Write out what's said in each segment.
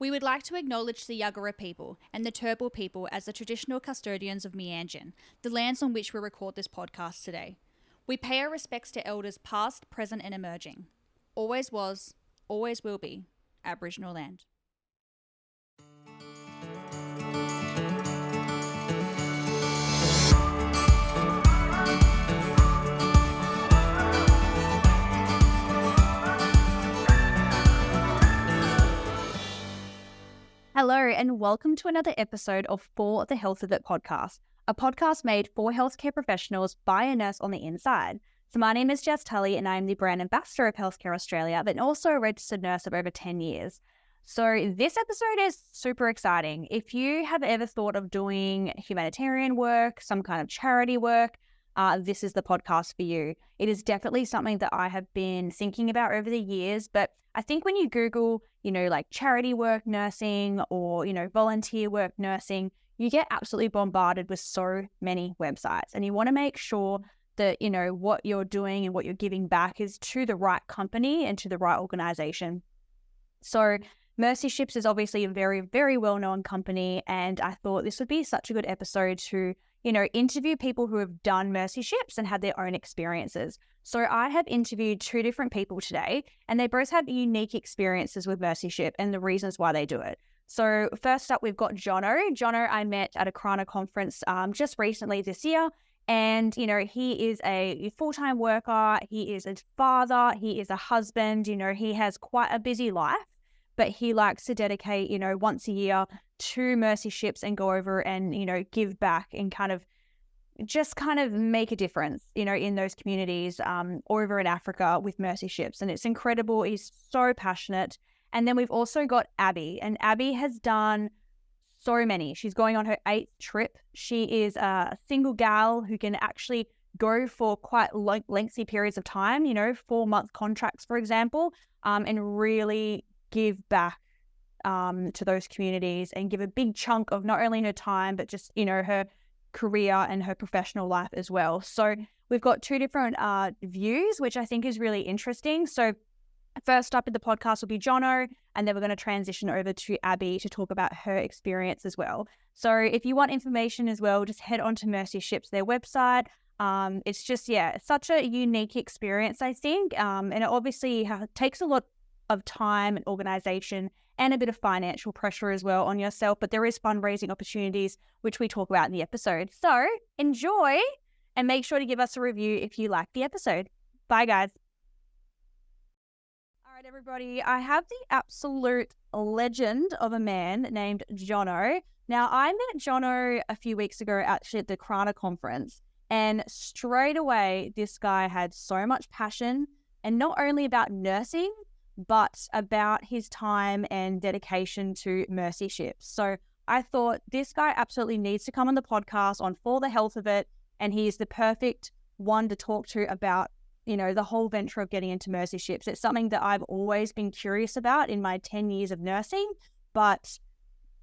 We would like to acknowledge the Yuggera people and the Turrbal people as the traditional custodians of Meanjin, the lands on which we record this podcast today. We pay our respects to elders past, present and emerging. Always was, always will be, Aboriginal land. Hello and welcome to another episode of For the Health of It podcast, a podcast made for healthcare professionals by a nurse on the inside. So my name is Jess Tully and I am the brand ambassador of Healthcare Australia, but also a registered nurse of over 10 years. So this episode is super exciting. If you have ever thought of doing humanitarian work, some kind of charity work, this is the podcast for you. It is definitely something that I have been thinking about over the years, but I think when you Google, like charity work nursing or, volunteer work nursing, you get absolutely bombarded with so many websites. And you want to make sure that, what you're doing and what you're giving back is to the right company and to the right organization. So Mercy Ships is obviously a very, very well-known company. And I thought this would be such a good episode to, interview people who have done Mercy Ships and had their own experiences. So I have interviewed two different people today, and they both have unique experiences with Mercy Ship and the reasons why they do it. So first up, we've got Jono. Jono I met at a Krana conference just recently this year. And, he is a full-time worker. He is a father. He is a husband. He has quite a busy life, but he likes to dedicate, once a year to Mercy Ships and go over and, give back and kind of make a difference, in those communities over in Africa with Mercy Ships. And it's incredible. He's so passionate. And then we've also got Abby, and Abby has done so many. She's going on her 8th trip. She is a single gal who can actually go for quite lengthy periods of time, 4-month contracts, for example, and really give back to those communities and give a big chunk of not only her time, but just, her career and her professional life as well. So we've got two different views, which I think is really interesting. So first up in the podcast will be Jono, and then we're going to transition over to Abby to talk about her experience as well. So if you want information as well, just head on to Mercy Ships, their website. It's just, such a unique experience, I think. And it obviously takes a lot of time and organization and a bit of financial pressure as well on yourself, but there is fundraising opportunities, which we talk about in the episode. So enjoy and make sure to give us a review if you like the episode. Bye, guys. All right, everybody, I have the absolute legend of a man named Jono. Now, I met Jono a few weeks ago actually at the Krana conference, and straight away, this guy had so much passion, and not only about nursing, but about his time and dedication to Mercy Ships. So I thought this guy absolutely needs to come on the podcast on For the Health of It, and he is the perfect one to talk to about, the whole venture of getting into Mercy Ships. It's something that I've always been curious about in my 10 years of nursing, but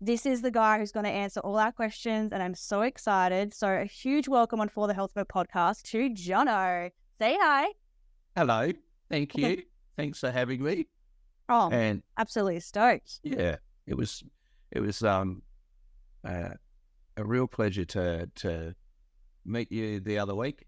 this is the guy who's going to answer all our questions, and I'm so excited. So a huge welcome on For the Health of It podcast to Jono. Say hi. Hello. Thank you. Thanks for having me. Oh, and absolutely stoked. Yeah, it was a real pleasure to meet you the other week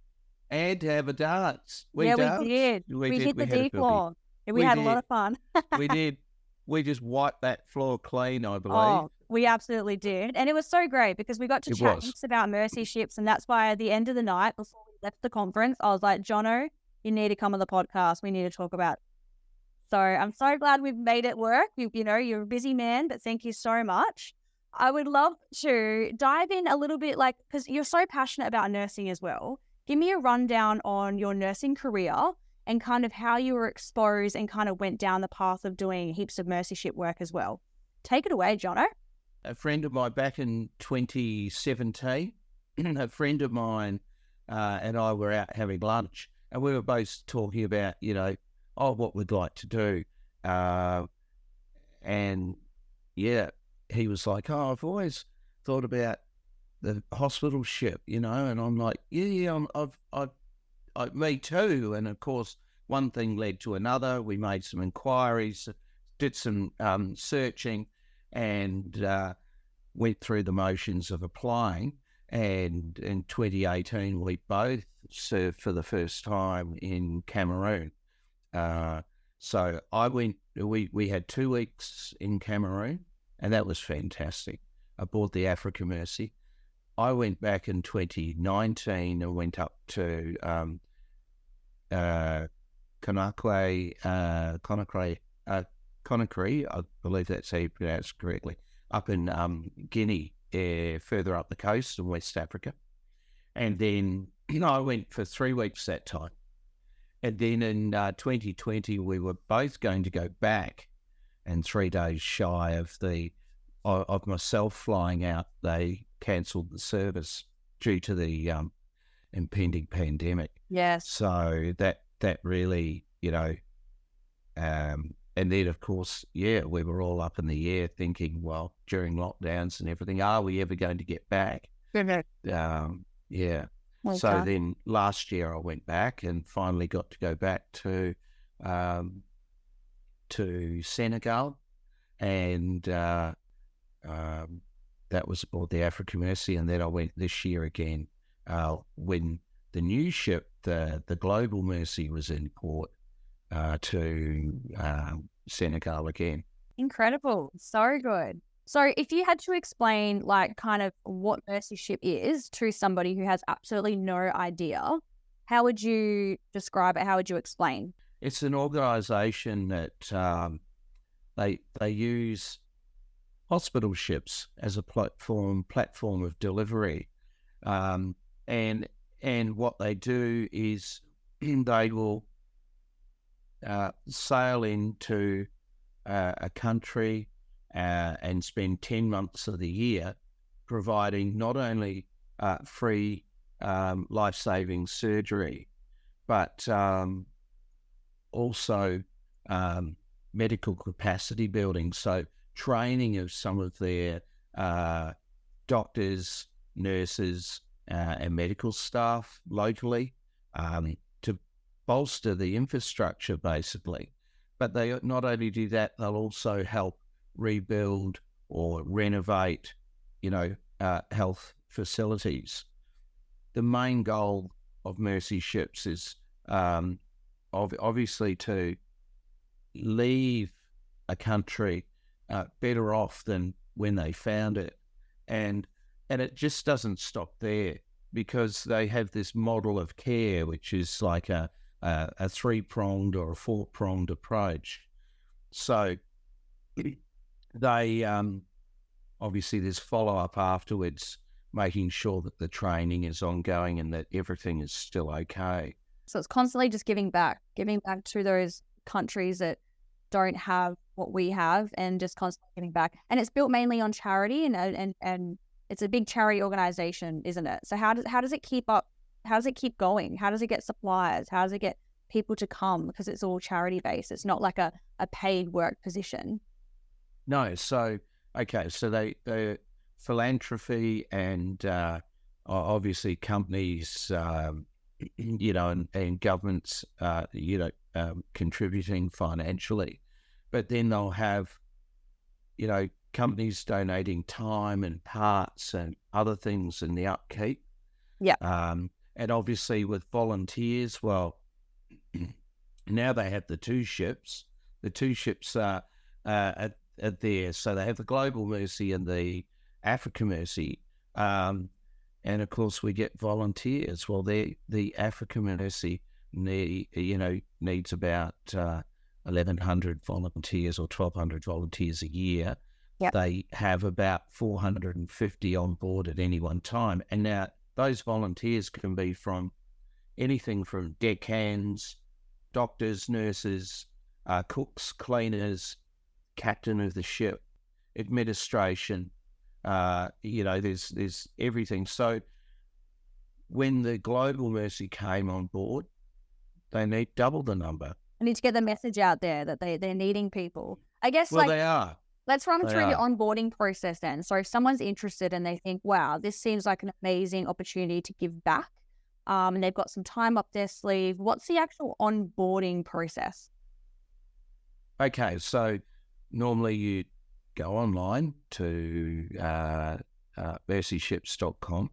and to have a dance. We did. We hit the deep floor. We had a lot of fun. We did. We just wiped that floor clean, I believe. Oh, we absolutely did. And it was so great because we got to chat heaps about Mercy Ships, and that's why at the end of the night, before we left the conference, I was like, Jono, you need to come on the podcast. We need to talk about it. So I'm so glad we've made it work. You're a busy man, but thank you so much. I would love to dive in a little bit, because you're so passionate about nursing as well. Give me a rundown on your nursing career and kind of how you were exposed and kind of went down the path of doing heaps of Mercy Ship work as well. Take it away, Jono. A friend of mine back in 2017, a friend of mine and I were out having lunch, and we were both talking about, what we'd like to do. And he was like, I've always thought about the hospital ship, and I'm like, me too. And of course, one thing led to another. We made some inquiries, did some searching, and went through the motions of applying. And in 2018, we both served for the first time in Cameroon. So I went, we had 2 weeks in Cameroon, and that was fantastic. Aboard the Africa Mercy. I went back in 2019 and went up to Conakry, I believe that's how you pronounce it correctly, up in Guinea, further up the coast in West Africa. And then I went for 3 weeks that time. And then in 2020, we were both going to go back, and 3 days shy of myself flying out, they cancelled the service due to the impending pandemic. Yes. So that really, and then of course, we were all up in the air thinking, well, during lockdowns and everything, are we ever going to get back? Yeah. So then last year I went back and finally got to go back to Senegal, and that was aboard the Africa Mercy. And then I went this year again when the new ship, the Global Mercy, was in port to Senegal again. Incredible. So good. So if you had to explain kind of what Mercy Ship is to somebody who has absolutely no idea, how would you describe it? How would you explain? It's an organisation that they use hospital ships as a platform of delivery, and what they do is they will sail into a country and spend 10 months of the year providing not only free life-saving surgery, but also medical capacity building. So training of some of their doctors, nurses, and medical staff locally to bolster the infrastructure, basically. But they not only do that, they'll also help rebuild or renovate, health facilities. The main goal of Mercy Ships is obviously to leave a country better off than when they found it, and it just doesn't stop there, because they have this model of care, which is like a 3-pronged or a 4-pronged approach. So they obviously there's follow-up afterwards, making sure that the training is ongoing and that everything is still okay. So it's constantly just giving back to those countries that don't have what we have, and just constantly giving back. And it's built mainly on charity, and it's a big charity organization, isn't it? So how does it keep up? How does it keep going? How does it get suppliers? How does it get people to come? Because it's all charity based. It's not like a paid work position. No. So, okay. So they philanthropy and obviously companies, and governments, contributing financially, but then they'll have, companies donating time and parts and other things in the upkeep. Yeah. And obviously with volunteers, well, now they have the 2 ships. The 2 ships are there. So they have the Global Mercy and the Africa Mercy. And of course we get volunteers. Well, the Africa Mercy needs about 1,100 volunteers or 1,200 volunteers a year. Yep. They have about 450 on board at any one time. And now those volunteers can be from anything from deckhands, doctors, nurses, cooks, cleaners, captain of the ship, administration, there's everything. So when the Global Mercy came on board, they need double the number. I need to get the message out there that they're needing people. I guess they are. Let's run through the onboarding process then. So if someone's interested and they think, wow, this seems like an amazing opportunity to give back, and they've got some time up their sleeve, what's the actual onboarding process? Okay, so normally you go online to mercyships.com.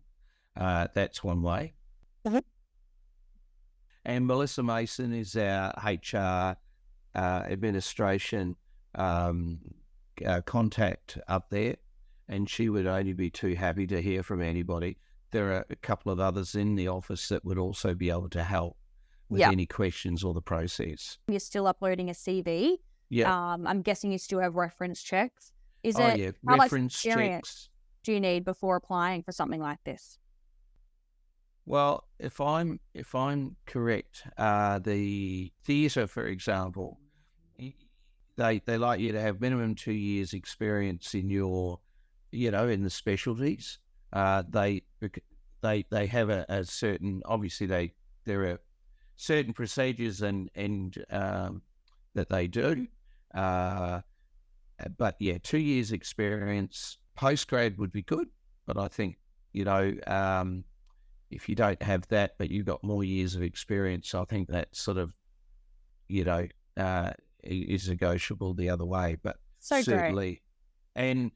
That's one way. Mhm. And Melissa Mason is our HR administration contact up there, and she would only be too happy to hear from anybody. There are a couple of others in the office that would also be able to help with any questions or the process. You're still uploading a CV. Yeah. I'm guessing you still have reference checks. How much reference experience checks. do you need before applying for something like this? Well, if I'm correct, the theatre, for example, they like you to have minimum 2 years experience in your, in the specialties. They have a certain, obviously there are certain procedures and that they do. But yeah, 2 years experience. Postgrad would be good, but I think, if you don't have that, but you've got more years of experience, I think that sort of, is negotiable the other way. But So certainly, and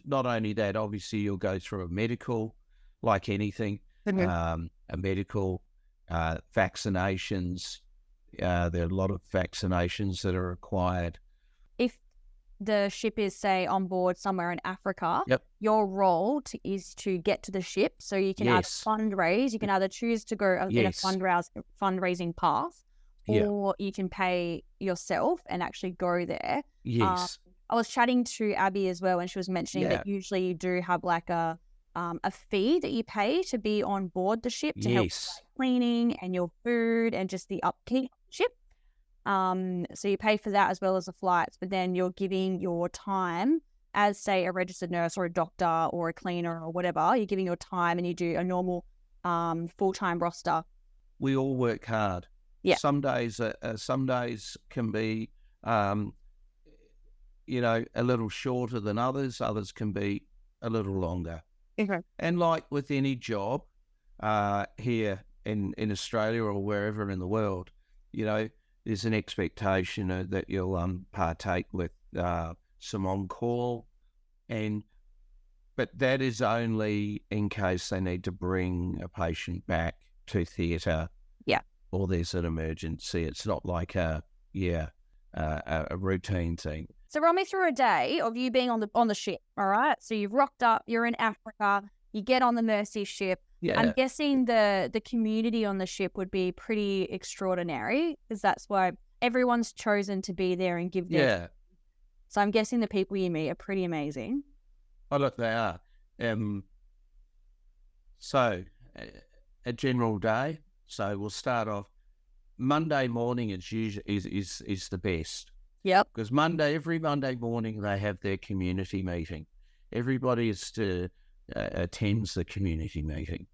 not only that, obviously you'll go through a medical, like anything, a medical, vaccinations. There are a lot of vaccinations that are required. If the ship is, say, on board somewhere in Africa, your role is to get to the ship. So you can either fundraise, you can either choose to go in a fundraising path, or you can pay yourself and actually go there. Yes. I was chatting to Abby as well, and she was mentioning that usually you do have like a fee that you pay to be on board the ship to help with, like, cleaning and your food and just the upkeep of the ship. So you pay for that as well as the flights, but then you're giving your time as, say, a registered nurse or a doctor or a cleaner or whatever. You're giving your time and you do a normal full-time roster. We all work hard. Yeah. Some days can be, a little shorter than others. Others can be a little longer. Okay. And like with any job here in Australia or wherever in the world, there's an expectation that you'll partake with some on-call, but that is only in case they need to bring a patient back to theatre. Yeah. Or there's an emergency. It's not like a routine thing. So run me through a day of you being on the ship. All right. So you've rocked up. You're in Africa. You get on the Mercy ship. Yeah. I'm guessing the community on the ship would be pretty extraordinary, because that's why everyone's chosen to be there and give their. Yeah. So I'm guessing the people you meet are pretty amazing. Oh, look, they are. So a general day. So we'll start off. Monday morning is the best. Yep. Because every Monday morning they have their community meeting. Everybody attends the community meeting,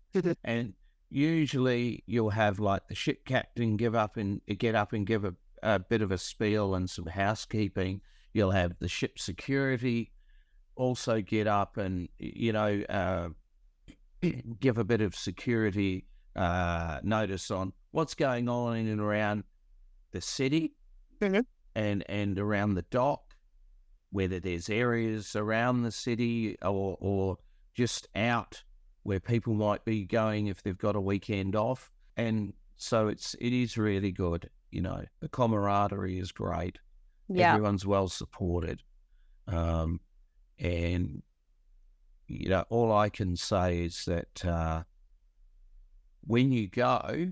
and usually you'll have like the ship captain get up and give a bit of a spiel and some housekeeping. You'll have the ship security also get up and give a bit of security notice on what's going on in and around the city. Mm-hmm. And around the dock, whether there's areas around the city or just out where people might be going if they've got a weekend off. And so it is really good. The camaraderie is great. Yeah. Everyone's well supported. And all I can say is that when you go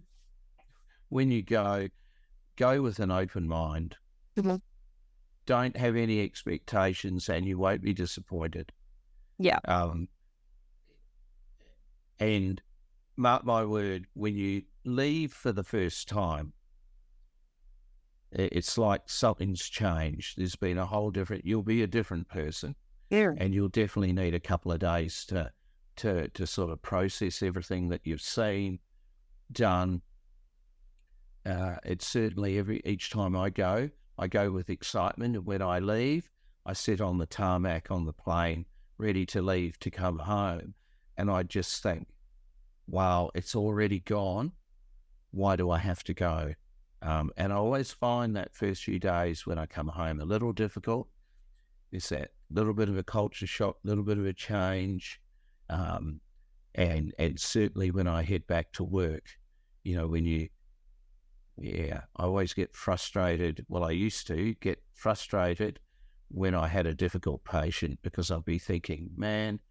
with an open mind. Mm-hmm. Don't have any expectations and you won't be disappointed. Yeah. And mark my word, when you leave for the first time, it's like something's changed. There's been you'll be a different person. Yeah. And you'll definitely need a couple of days to sort of process everything that you've seen, done. It's certainly each time I go with excitement, and when I leave, I sit on the tarmac on the plane, ready to leave to come home, and I just think, wow, it's already gone. Why do I have to go? And I always find that first few days when I come home a little difficult, It's that little bit of a culture shock, little bit of a change. And certainly when I head back to work, I always get frustrated. Well, I used to get frustrated when I had a difficult patient, because I'd be thinking, man,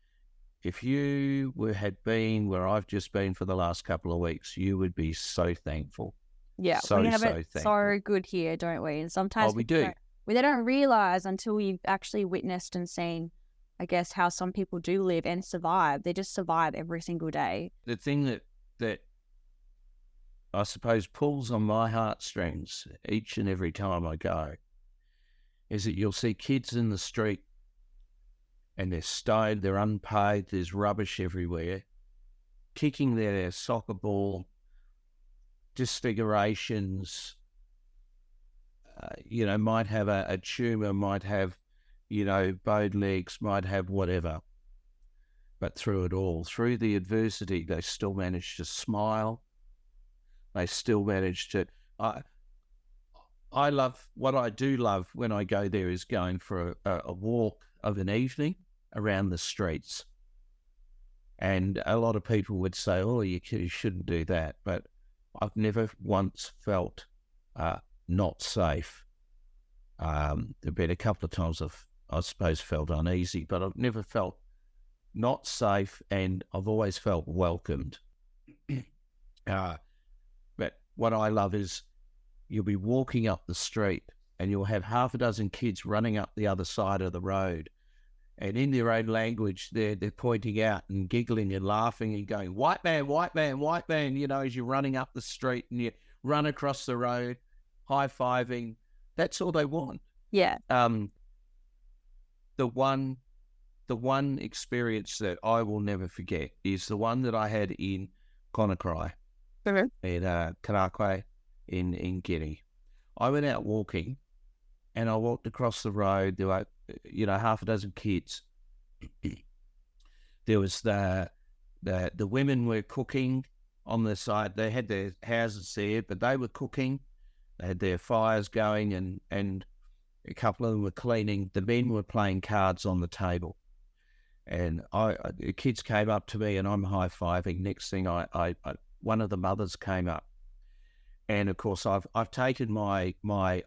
if you had been where I've just been for the last couple of weeks, you would be so thankful. Yeah, So, we have so it thankful. so good here, don't we? And sometimes we do. They don't realize until we've actually witnessed and seen, I guess, how some people do live and survive. They just survive every single day. The thing that I suppose pulls on my heartstrings each and every time I go is that you'll see kids in the street and they're stoned, they're unpaid, there's rubbish everywhere, kicking their soccer ball, disfigurations, might have a tumour, might have, bowed legs, might have whatever. But through it all, through the adversity, they still manage to smile. They still manage to... I love, what I do love when I go there is going for a walk of an evening around the streets. And a lot of people would say, oh, you shouldn't do that. But I've never once felt not safe. There have been a couple of times I suppose, felt uneasy, but I've never felt not safe, and I've always felt welcomed. But what I love is you'll be walking up the street and you'll have half a dozen kids running up the other side of the road. And in their own language, they're pointing out and giggling and laughing and going, white man, white man, white man, as you're running up the street and you run across the road, high-fiving. That's all they want. Yeah. The one experience that I will never forget is the one that I had in Conakry, in Conakry in Guinea. I went out walking and I walked across the road. There were, half a dozen kids. There was the women were cooking on the side. They had their houses there, but they were cooking. They had their fires going, and a couple of them were cleaning. The men were playing cards on the table. And the kids came up to me and I'm high-fiving. Next thing, one of the mothers came up. And of course, I've taken my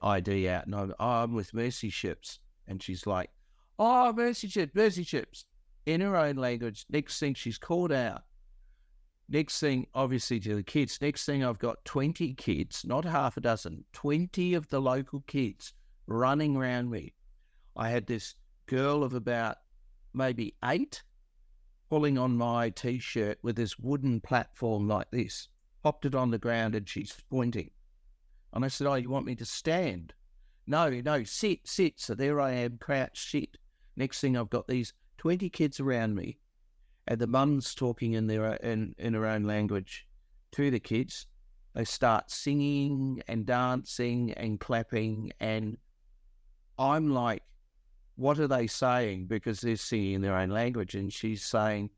ID out and I'm with Mercy Ships. And she's like, oh, Mercy Ships, in her own language. Next thing, she's called out. Next thing, obviously, to the kids. Next thing, I've got 20 kids, not half a dozen, 20 of the local kids running around me. I had this girl of about maybe 8 pulling on my T-shirt with this wooden platform like this, popped it on the ground and she's pointing. And I said, oh, you want me to stand? No, sit. So there I am, crouched, sit. Next thing, I've got these 20 kids around me and the mum's talking in her own language to the kids. They start singing and dancing and clapping, and I'm like, what are they saying? Because they're singing in their own language. And she's saying,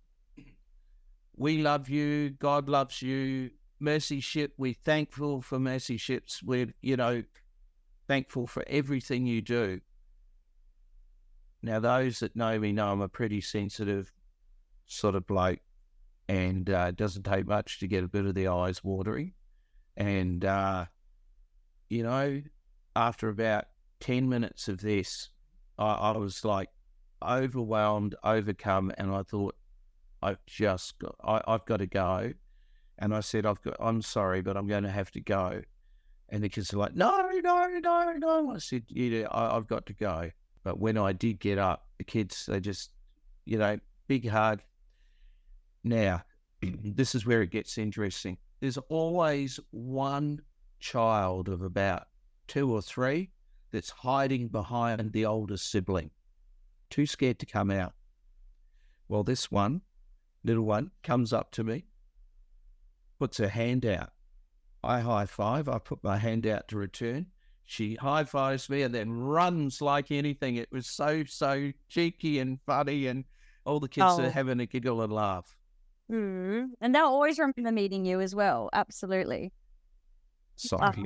we love you. God loves you. Mercy Ship, we're thankful for Mercy Ships. We're, thankful for everything you do. Now, those that know me know I'm a pretty sensitive sort of bloke, and it doesn't take much to get a bit of the eyes watering. And, after about 10 minutes of this, I was like overwhelmed, overcome, and I thought, I've got to go. And I said, I'm sorry, but I'm going to have to go. And the kids are like, no. I said, yeah, I've got to go. But when I did get up, the kids, they just, big hug. Now, this is where it gets interesting. There's always one child of about 2 or 3 that's hiding behind the older sibling, too scared to come out. Well, this little one, comes up to me, puts her hand out. I high-five. I put my hand out to return. She high-fives me and then runs like anything. It was so cheeky and funny, and all the kids are having a giggle and laugh. And they'll always remember meeting you as well. Absolutely. Sorry,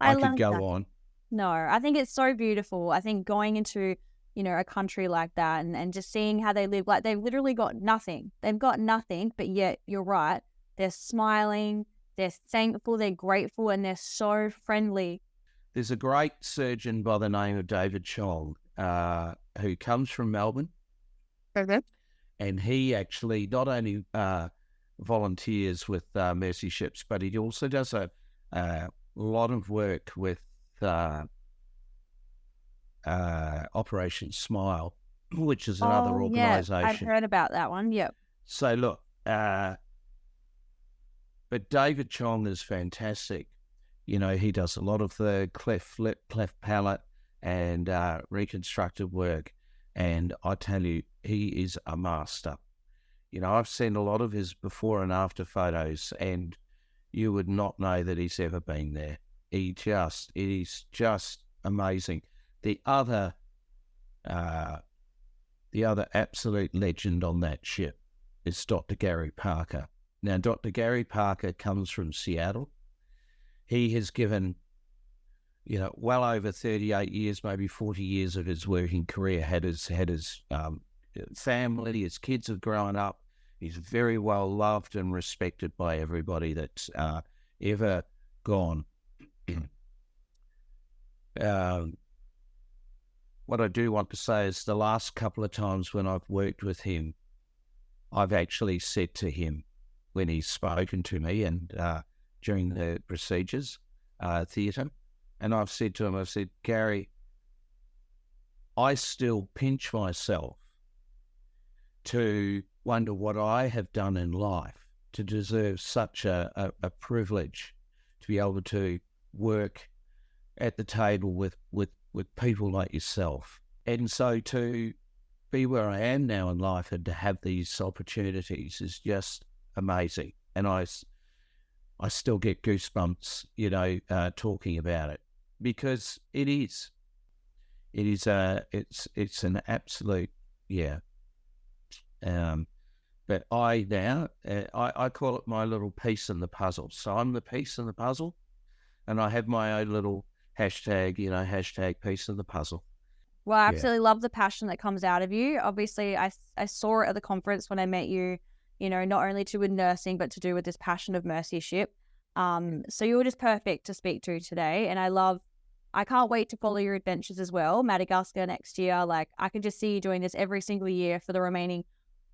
I could go on. No, I think it's so beautiful. I think going into a country like that, and just seeing how they live. Like, they've literally got nothing. They've got nothing, but yet you're right. They're smiling, they're thankful, they're grateful, and they're so friendly. There's a great surgeon by the name of David Chong, who comes from Melbourne. Okay. And he actually not only volunteers with Mercy Ships, but he also does a lot of work with Operation Smile, which is another organisation. I've heard about that one. Yep. So look, but David Chong is fantastic. He does a lot of the cleft lip, cleft palate, and reconstructive work. And I tell you, he is a master. I've seen a lot of his before and after photos, and you would not know that he's ever been there. It is just amazing. The other absolute legend on that ship is Dr. Gary Parker. Now, Dr. Gary Parker comes from Seattle. He has given, well over 38 years, maybe 40 years of his working career, had his family, his kids have grown up. He's very well loved and respected by everybody that's ever gone. What I do want to say is the last couple of times when I've worked with him, I've actually said to him when he's spoken to me and during the procedures, theatre, and I've said to him, I said, Gary, I still pinch myself to wonder what I have done in life to deserve such a privilege to be able to work at the table with people like yourself. And so to be where I am now in life and to have these opportunities is just amazing. And I still get goosebumps, talking about it, because it's an absolute, but I call it my little piece in the puzzle. So I'm the piece in the puzzle, and I have my own little hashtag piece in the puzzle. Well, I absolutely love the passion that comes out of you. Obviously, I saw it at the conference when I met you, not only to do with nursing, but to do with this passion of mercyship. So you were just perfect to speak to today. And I can't wait to follow your adventures as well. Madagascar next year. Like, I can just see you doing this every single year for the remaining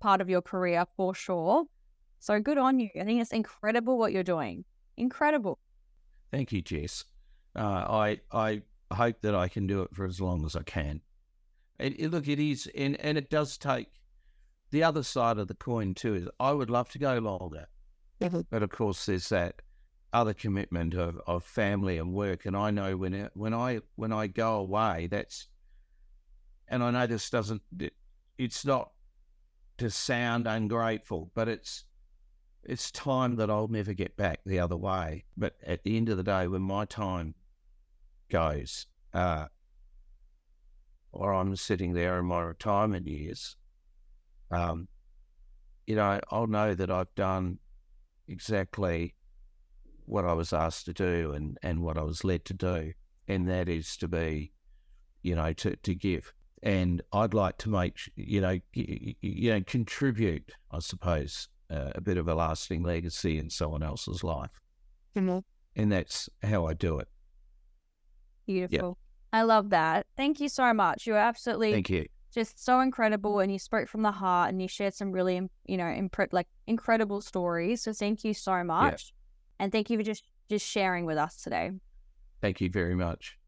part of your career for sure. So good on you. I think it's incredible what you're doing. Incredible. Thank you, Jess. I hope that I can do it for as long as I can. Look, it is, and it does take the other side of the coin too. Is I would love to go longer, but of course there's that other commitment of family and work. And I know when I go away, and I know this it's not to sound ungrateful, but it's time that I'll never get back the other way. But at the end of the day, when my time goes, or I'm sitting there in my retirement years, I'll know that I've done exactly what I was asked to do and what I was led to do, and that is to be, to give. And I'd like to make, contribute, I suppose, a bit of a lasting legacy in someone else's life. Mm-hmm. And that's how I do it. Beautiful. Yep. I love that. Thank you so much. You were absolutely Thank you. Just so incredible, and you spoke from the heart, and you shared some really, incredible stories. So thank you so much. Yep. And thank you for just sharing with us today. Thank you very much.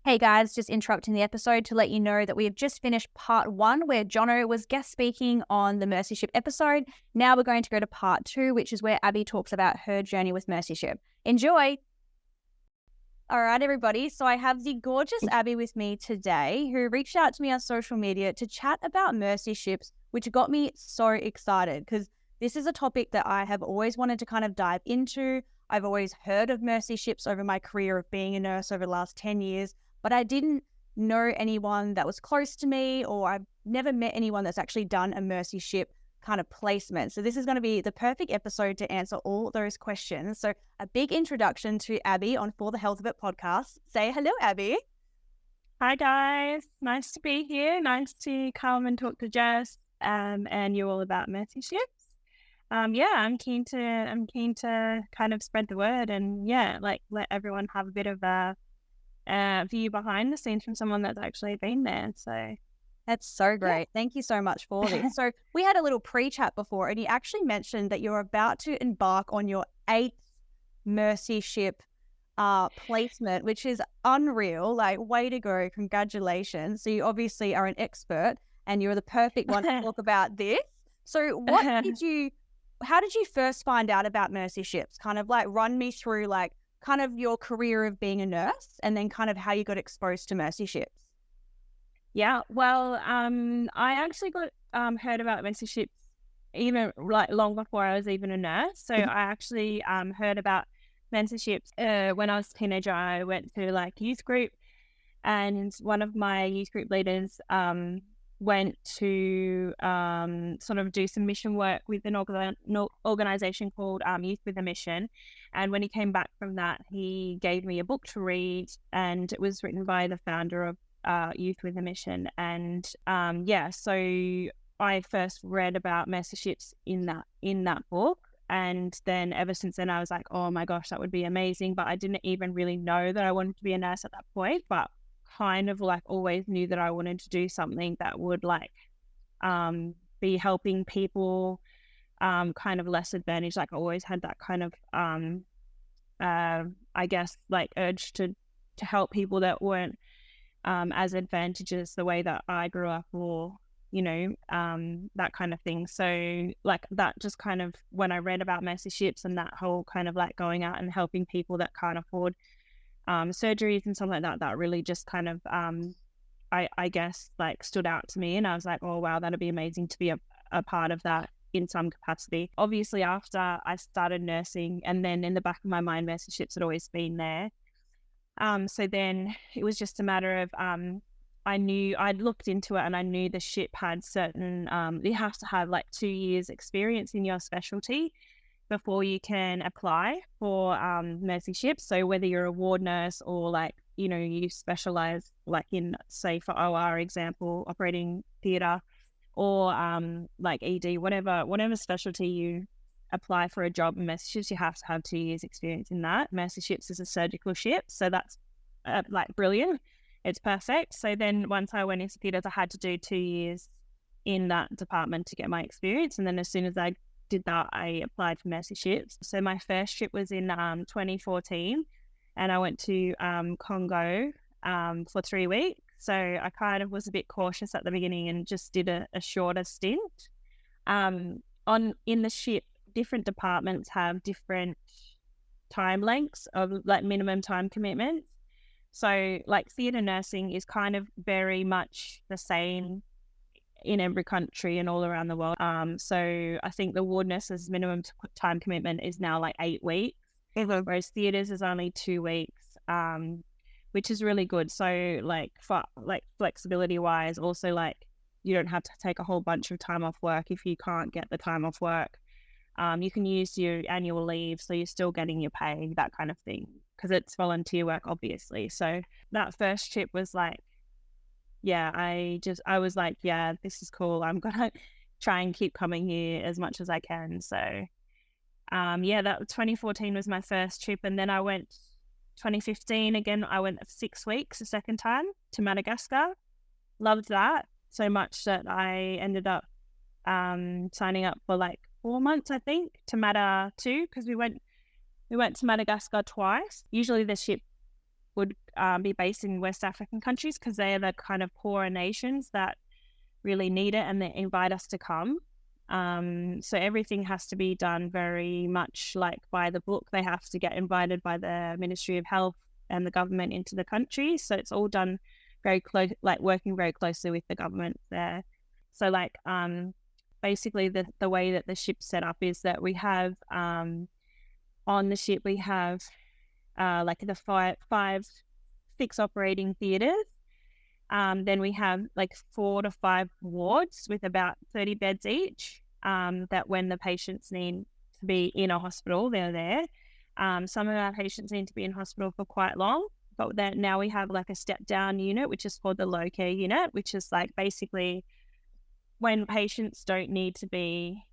Hey guys, just interrupting the episode to let you know that we have just finished part 1 where Jono was guest speaking on the Mercyship episode. Now we're going to go to part 2, which is where Abby talks about her journey with Mercyship. Enjoy! All right, everybody. So I have the gorgeous Abby with me today, who reached out to me on social media to chat about Mercyships, which got me so excited because this is a topic that I have always wanted to kind of dive into. I've always heard of Mercyships over my career of being a nurse over the last 10 years, but I didn't know anyone that was close to me, or I've never met anyone that's actually done a Mercyship kind of placement. So this is going to be the perfect episode to answer all those questions. So a big introduction to Abby on For the Health of It podcast. Say hello, Abby. Hi guys, nice to be here. Nice to come and talk to Jess and you all about Mercy Ships. Yeah, I'm keen to kind of spread the word and like let everyone have a bit of a view behind the scenes from someone that's actually been there. So That's so yeah. great. Thank you so much for this. So we had a little pre-chat before, and you actually mentioned that you're about to embark on your 8th Mercy Ship placement, which is unreal. Like, way to go. Congratulations. So you obviously are an expert and you're the perfect one to talk about this. So how did you first find out about Mercy Ships? Kind of like run me through like kind of your career of being a nurse and then kind of how you got exposed to Mercy Ships. Yeah, well, I actually got heard about Mercy Ships even like long before I was even a nurse. So I actually heard about mentorships when I was a teenager. I went to like youth group, and one of my youth group leaders went to sort of do some mission work with an organization called Youth with a Mission. And when he came back from that, he gave me a book to read, and it was written by the founder of Youth with a Mission. And so I first read about mentorships in that book. And then ever since then, I was like, oh my gosh, that would be amazing. But I didn't even really know that I wanted to be a nurse at that point, but kind of like always knew that I wanted to do something that would like be helping people kind of less advantaged. Like I always had that kind of I guess like urge to help people that weren't as advantageous the way that I grew up, or that kind of thing. So like that just kind of, when I read about Mercy Ships and that whole kind of like going out and helping people that can't afford surgeries and something like that, that really just kind of I guess like stood out to me. And I was like, oh wow, that'd be amazing to be a part of that in some capacity. Obviously after I started nursing, and then in the back of my mind, Mercy Ships had always been there. So then it was just a matter of I'd looked into it, and I knew the ship had certain you have to have like 2 years experience in your specialty before you can apply for Mercy Ships. So whether you're a ward nurse or like you specialize like in, say for OR example, operating theatre, or like ED, whatever specialty you apply for a job in Mercy Ships, you have to have 2 years experience in that. Mercy Ships is a surgical ship, so that's like brilliant. It's perfect. So then once I went into theatres, I had to do 2 years in that department to get my experience. And then as soon as I did that, I applied for Mercy Ships. So my first trip was in 2014, and I went to Congo for 3 weeks. So I kind of was a bit cautious at the beginning and just did a shorter stint. In the ship, different departments have different time lengths of like minimum time commitments. So like theatre nursing is kind of very much the same in every country and all around the world. So I think the ward nurse's minimum time commitment is now like 8 weeks, whereas theatres is only 2 weeks, which is really good. So like for like flexibility wise, also like you don't have to take a whole bunch of time off work if you can't get the time off work. You can use your annual leave, so you're still getting your pay, that kind of thing, because it's volunteer work, obviously. So that first trip was like, yeah, I was like, yeah, this is cool. I'm gonna try and keep coming here as much as I can. So, that 2014 was my first trip, and then I went 2015 again. I went 6 weeks a second time to Madagascar. Loved that so much that I ended up signing up for like 4 months, I think, to Mada too, because we went to Madagascar twice. Usually the ship would be based in West African countries because they are the kind of poorer nations that really need it, and they invite us to come. So everything has to be done very much like by the book. They have to get invited by the Ministry of Health and the government into the country. So it's all done very close, like working very closely with the government there. So like basically the way that the ship's set up is that we have on the ship we have like the five fixed operating theatres. Then we have like 4 to 5 wards with about 30 beds each, that when the patients need to be in a hospital, they're there. Some of our patients need to be in hospital for quite long, but then now we have like a step down unit, which is called the low care unit, which is like basically when patients don't need to be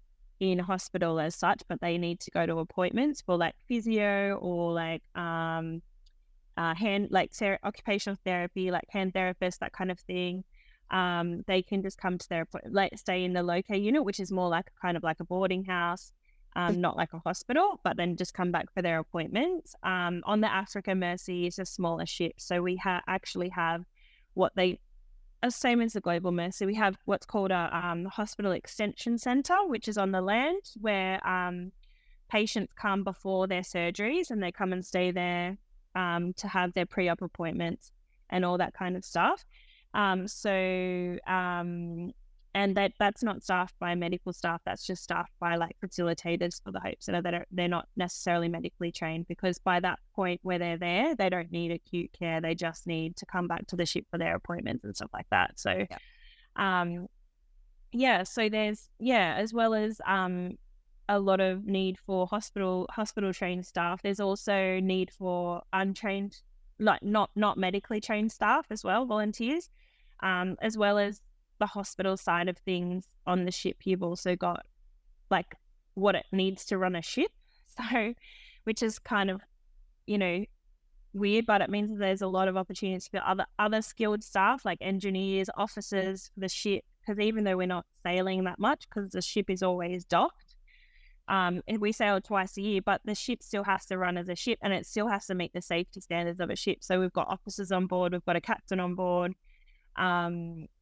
in hospital as such, but they need to go to appointments for like physio or like hand, like occupational therapy, like hand therapists, that kind of thing. They can just come to their like stay in the low care unit, which is more like kind of like a boarding house, not like a hospital, but then just come back for their appointments. On the Africa Mercy is a smaller ship, so we actually have what they same as the Global Mercy. We have what's called a hospital extension centre, which is on the land where patients come before their surgeries and they come and stay there to have their pre-op appointments and all that kind of stuff. And that's not staffed by medical staff. That's just staffed by like facilitators for the Hope Centre that they're not necessarily medically trained, because by that point where they're there, they don't need acute care. They just need to come back to the ship for their appointments and stuff like that. So, so there's, as well as a lot of need for hospital trained staff. There's also need for untrained, like not medically trained staff as well, volunteers, as well as the hospital side of things. On the ship, you've also got like what it needs to run a ship. So, which is kind of, weird, but it means that there's a lot of opportunities for other skilled staff like engineers, officers for the ship, because even though we're not sailing that much, because the ship is always docked, we sail twice a year, but the ship still has to run as a ship and it still has to meet the safety standards of a ship. So we've got officers on board, we've got a captain on board,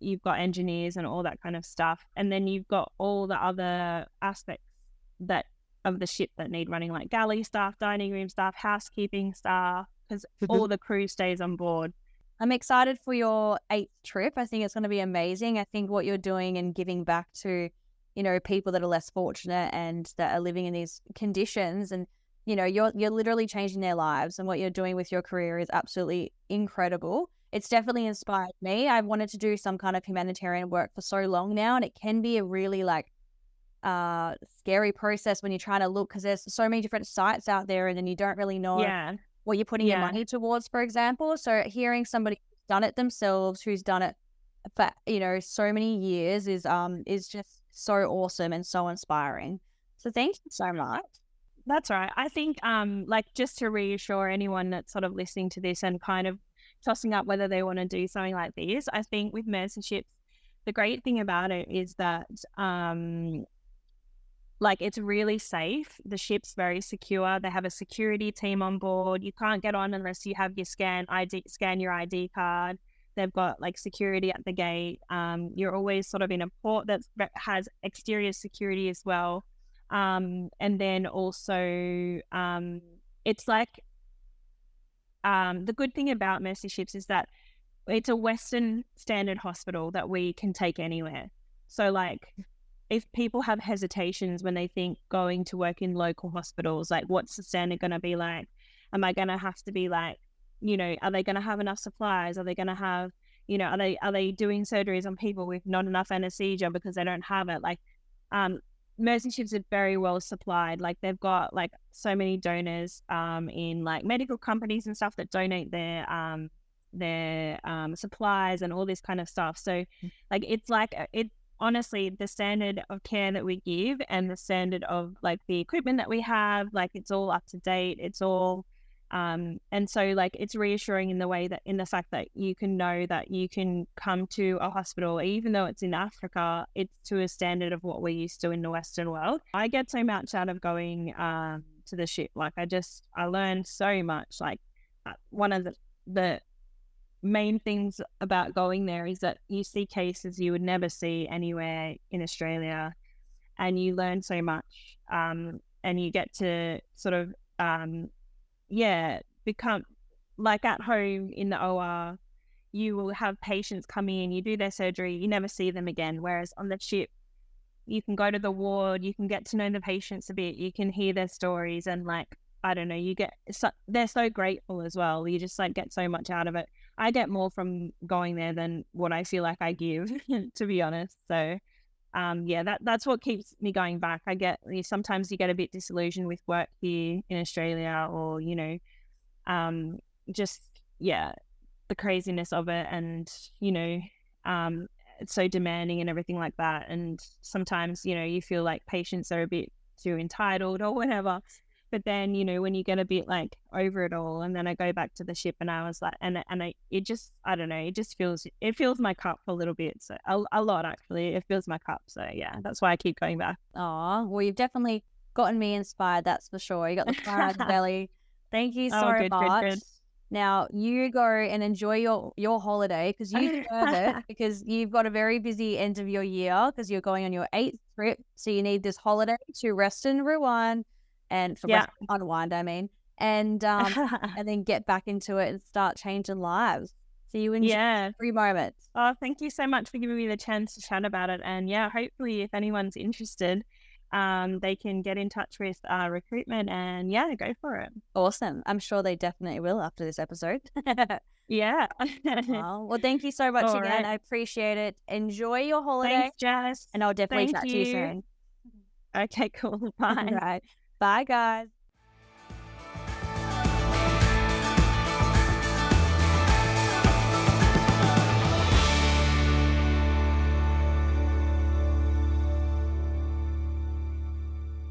you've got engineers and all that kind of stuff, and then you've got all the other aspects of the ship that need running, like galley staff, dining room staff, housekeeping staff, because all the crew stays on board. I'm excited for your 8th trip. I think it's going to be amazing. I think what you're doing and giving back to, people that are less fortunate and that are living in these conditions, and you're literally changing their lives, and what you're doing with your career is absolutely incredible. It's definitely inspired me. I've wanted to do some kind of humanitarian work for so long now, and it can be a really scary process when you're trying to look, because there's so many different sites out there, and then you don't really know what you're putting your money towards, for example. So hearing somebody who's done it themselves, who's done it for so many years, is just so awesome and so inspiring. So thank you so much. That's right. I think just to reassure anyone that's sort of listening to this and kind of tossing up whether they want to do something like this, I think with Mercy ships, the great thing about it is that it's really safe. The ship's very secure. They have a security team on board. You can't get on unless you have your scan your ID card. They've got like security at the gate. You're always sort of in a port that has exterior security as well. And then also it's like the good thing about Mercy ships is that it's a Western standard hospital that we can take anywhere. So like if people have hesitations when they think going to work in local hospitals, like what's the standard going to be like? Am I going to have to be like, are they going to have enough supplies? Are they going to have, are they doing surgeries on people with not enough anesthesia because they don't have it? Like Mercy ships are very well supplied. Like they've got like so many donors in like medical companies and stuff that donate their supplies and all this kind of stuff. So like honestly, the standard of care that we give and the standard of like the equipment that we have, like it's all up to date. It's all and so like it's reassuring in the fact that you can know that you can come to a hospital, even though it's in Africa, it's to a standard of what we're used to in the Western world. I get so much out of going to the ship. Like I learned so much. Like one of the main things about going there is that you see cases you would never see anywhere in Australia, and you learn so much, and you get to sort of become like at home in the OR. You will have patients come in, you do their surgery, you never see them again, whereas on the ship you can go to the ward, you can get to know the patients a bit, you can hear their stories, and like I don't know, they're so grateful as well. You just like get so much out of it. I get more from going there than what I feel like I give, to be honest. So, that's what keeps me going back. Sometimes you get a bit disillusioned with work here in Australia, or the craziness of it, and it's so demanding and everything like that. And sometimes you feel like patients are a bit too entitled or whatever. But then when you get a bit like over it all, and then I go back to the ship, and I was like, it just, I don't know, it fills my cup a little bit. So a lot, actually, it fills my cup. So yeah, that's why I keep going back. Oh, well, you've definitely gotten me inspired, that's for sure. You got the fire in the belly. Thank you so much. Good. Now you go and enjoy your holiday, because you deserve it, because you've got a very busy end of your year, because you're going on your 8th trip. So you need this holiday to rest and rewind, and for rest and unwind, I mean, and then get back into it and start changing lives. So you enjoy every moment. Oh, thank you so much for giving me the chance to chat about it. And hopefully if anyone's interested, they can get in touch with recruitment and go for it. Awesome. I'm sure they definitely will after this episode. Yeah. Well, thank you so much again. Right. I appreciate it. Enjoy your holiday. Thanks, Jess. And I'll definitely chat to you soon. Okay, cool. Bye. Right. Bye, guys.